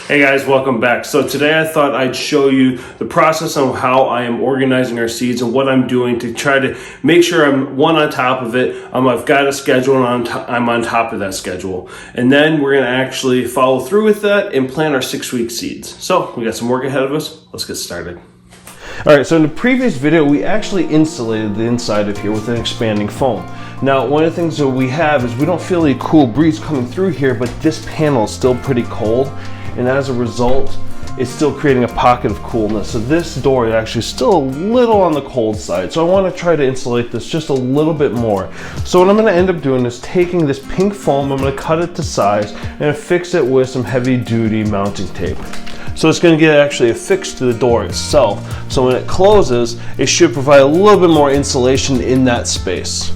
Hey guys, welcome back. So today I thought I'd show you the process on how I am organizing our seeds and what I'm doing to try to make sure I'm on top of it. I've got a schedule and I'm on top of that schedule. And then we're gonna actually follow through with that and plant our 6-week seeds. So we got some work ahead of us. Let's get started. All right, so in the previous video, we actually insulated the inside of here with an expanding foam. Now, one of the things that we have is we don't feel a cool breeze coming through here, but this panel is still pretty cold. And as a result, it's still creating a pocket of coolness. So this door is actually still a little on the cold side. So I want to try to insulate this just a little bit more. So what I'm going to end up doing is taking this pink foam, I'm going to cut it to size and affix it with some heavy duty mounting tape. So it's going to get actually affixed to the door itself. So when it closes, it should provide a little bit more insulation in that space.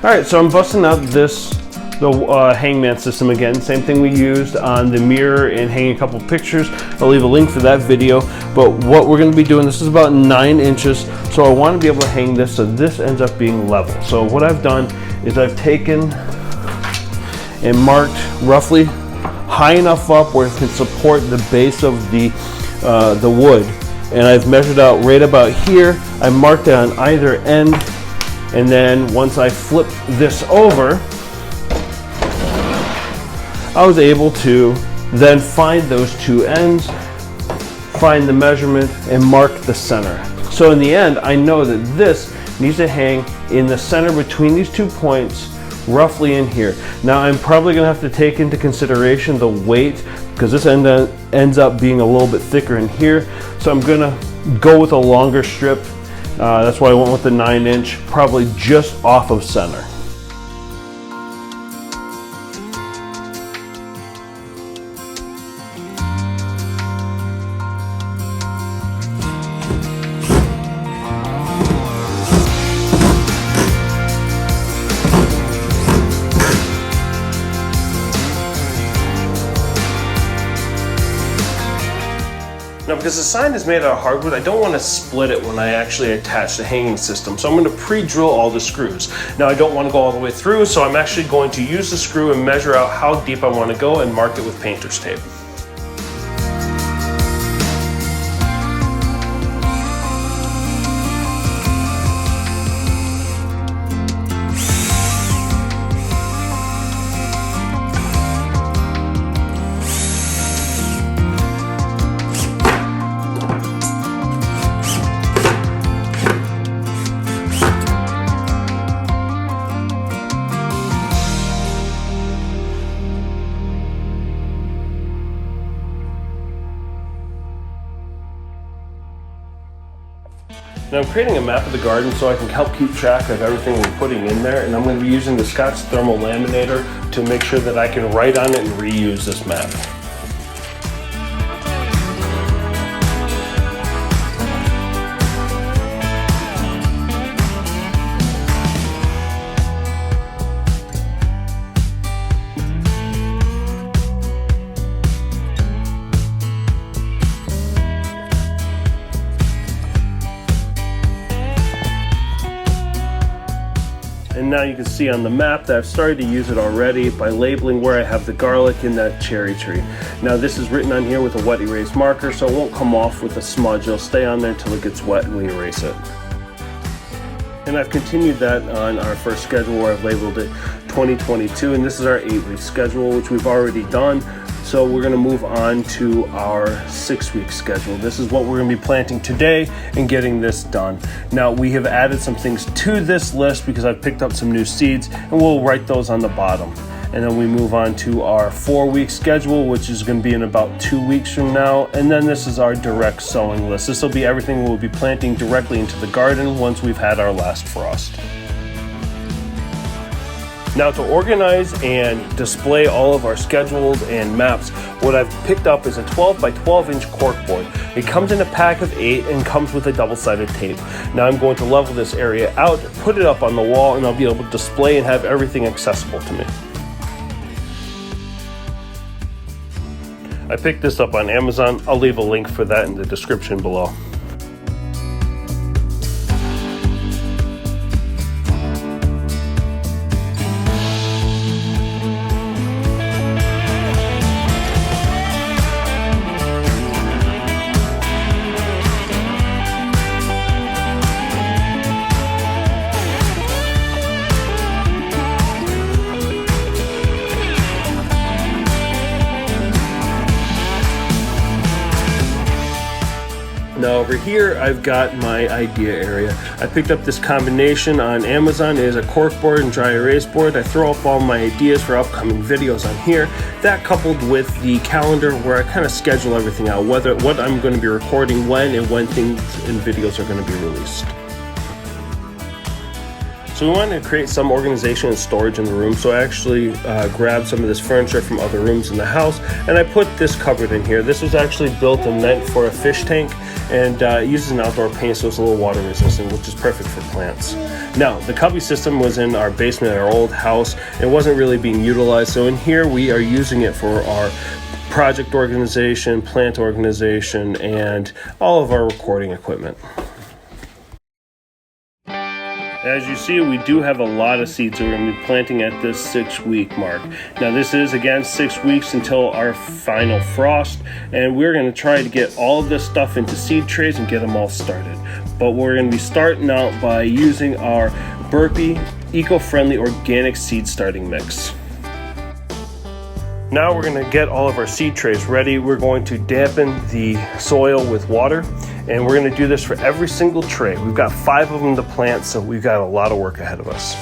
Alright, so I'm busting out the hangman system again. Same thing we used on the mirror and hanging a couple pictures. I'll leave a link for that video. But what we're going to be doing, this is about 9 inches. So I want to be able to hang this so this ends up being level. So what I've done is I've taken and marked roughly high enough up where it can support the base of the wood. And I've measured out right about here. I marked it on either end. And then once I flip this over, I was able to then find those two ends, find the measurement, and mark the center. So in the end, I know that this needs to hang in the center between these 2 points, roughly in here. Now I'm probably gonna have to take into consideration the weight because this ends up being a little bit thicker in here. So I'm gonna go with a longer strip. That's why I went with the 9 inch, probably just off of center. Now, because the sign is made out of hardwood, I don't want to split it when I actually attach the hanging system. So I'm going to pre-drill all the screws. Now, I don't want to go all the way through, so I'm actually going to use the screw and measure out how deep I want to go and mark it with painter's tape. Now I'm creating a map of the garden so I can help keep track of everything we're putting in there, and I'm going to be using the Scotch thermal laminator to make sure that I can write on it and reuse this map. And now you can see on the map that I've started to use it already by labeling where I have the garlic in that cherry tree. Now this is written on here with a wet erase marker, so it won't come off with a smudge. It'll stay on there until it gets wet and we erase it. And I've continued that on our first schedule where I've labeled it 2022, and this is our 8-week schedule, which we've already done. So we're going to move on to our 6-week schedule. This is what we're going to be planting today and getting this done. Now we have added some things to this list because I've picked up some new seeds, and we'll write those on the bottom. And then we move on to our 4-week schedule, which is going to be in about 2 weeks from now. And then this is our direct sowing list. This will be everything we'll be planting directly into the garden once we've had our last frost. Now, to organize and display all of our schedules and maps, what I've picked up is a 12 by 12 inch cork board. It comes in a pack of 8 and comes with a double-sided tape. Now I'm going to level this area out, put it up on the wall, and I'll be able to display and have everything accessible to me. I picked this up on Amazon. I'll leave a link for that in the description below. Now over here, I've got my idea area. I picked up this combination on Amazon. It is a cork board and dry erase board. I throw up all my ideas for upcoming videos on here. That coupled with the calendar where I kind of schedule everything out, what I'm going to be recording when and when things and videos are going to be released. So we wanted to create some organization and storage in the room, so I actually grabbed some of this furniture from other rooms in the house, and I put this cupboard in here. This was actually built and meant for a fish tank, and it uses an outdoor paint, so it's a little water resistant, which is perfect for plants. Now, the cubby system was in our basement at our old house. It wasn't really being utilized, so in here we are using it for our project organization, plant organization, and all of our recording equipment. As you see, we do have a lot of seeds that we're going to be planting at this 6-week mark. Now this is again 6 weeks until our final frost, and we're going to try to get all of this stuff into seed trays and get them all started. But we're going to be starting out by using our Burpee eco-friendly organic seed starting mix. Now we're going to get all of our seed trays ready. We're going to dampen the soil with water, and we're going to do this for every single tray. We've got 5 of them to plant, so we've got a lot of work ahead of us.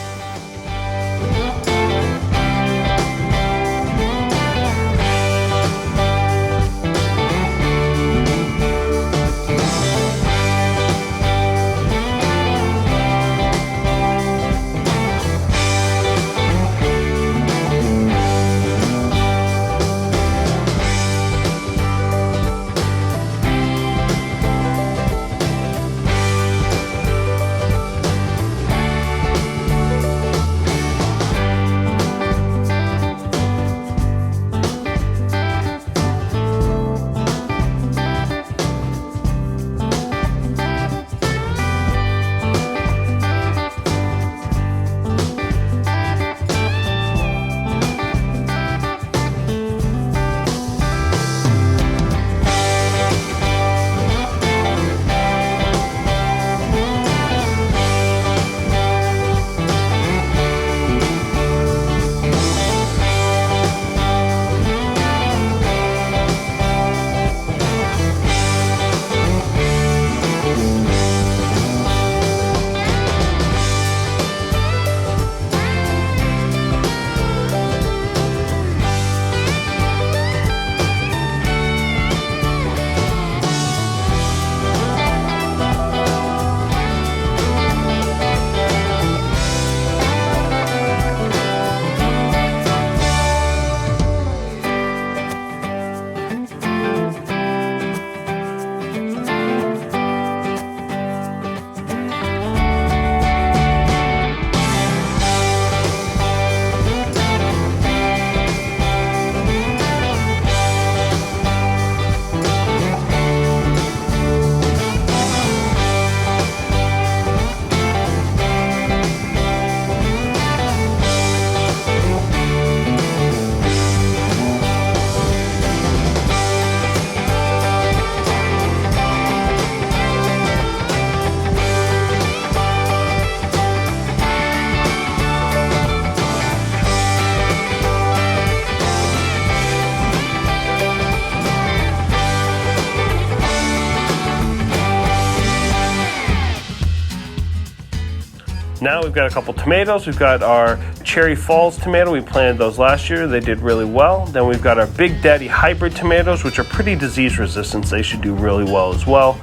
Now we've got a couple tomatoes. We've got our Cherry Falls tomato. We planted those last year. They did really well. Then we've got our Big Daddy hybrid tomatoes, which are pretty disease resistant. They should do really well as well.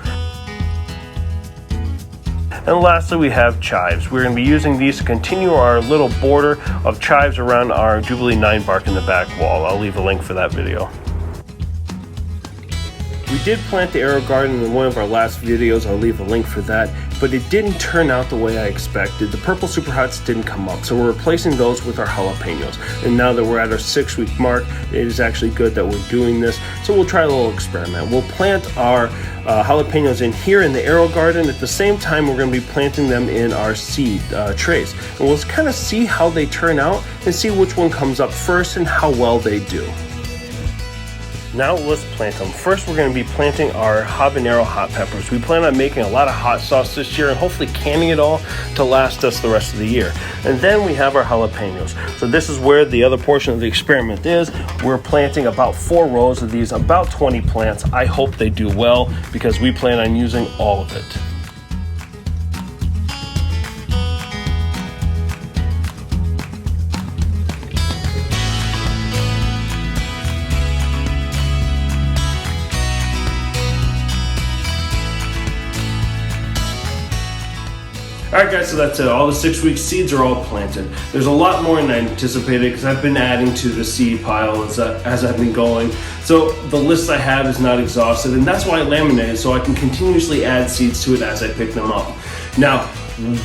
And lastly, we have chives. We're going to be using these to continue our little border of chives around our Jubilee 9 bark in the back wall. I'll leave a link for that video. We did plant the AeroGarden in one of our last videos. I'll leave a link for that, but it didn't turn out the way I expected. The purple super hots didn't come up, so we're replacing those with our jalapenos. And now that we're at our 6-week mark, it is actually good that we're doing this. So we'll try a little experiment. We'll plant our jalapenos in here in the AeroGarden. At the same time, we're going to be planting them in our seed trays. And we'll kind of see how they turn out and see which one comes up first and how well they do. Now let's plant them. First, we're going to be planting our habanero hot peppers. We plan on making a lot of hot sauce this year and hopefully canning it all to last us the rest of the year. And then we have our jalapenos. So this is where the other portion of the experiment is. We're planting about 4 rows of these, about 20 plants. I hope they do well because we plan on using all of it. Alright guys, so that's it. All the 6-week seeds are all planted. There's a lot more than I anticipated because I've been adding to the seed pile as I've been going. So the list I have is not exhaustive, and that's why I laminated, so I can continuously add seeds to it as I pick them up. Now,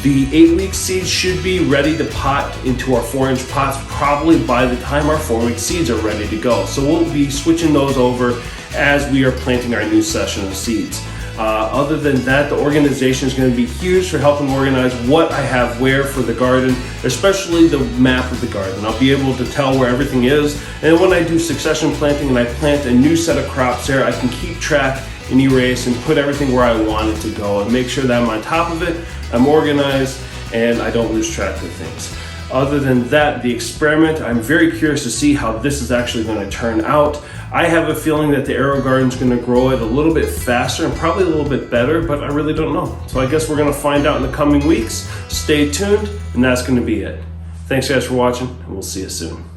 the 8-week seeds should be ready to pot into our 4-inch pots probably by the time our 4-week seeds are ready to go. So we'll be switching those over as we are planting our new session of seeds. Other than that, the organization is going to be huge for helping organize what I have where for the garden, especially the map of the garden. I'll be able to tell where everything is, and when I do succession planting and I plant a new set of crops there, I can keep track and erase and put everything where I want it to go and make sure that I'm on top of it, I'm organized, and I don't lose track of things. Other than that, the experiment, I'm very curious to see how this is actually going to turn out. I have a feeling that the AeroGarden is going to grow it a little bit faster and probably a little bit better, but I really don't know. So I guess we're going to find out in the coming weeks. Stay tuned, and that's going to be it. Thanks guys for watching, and we'll see you soon.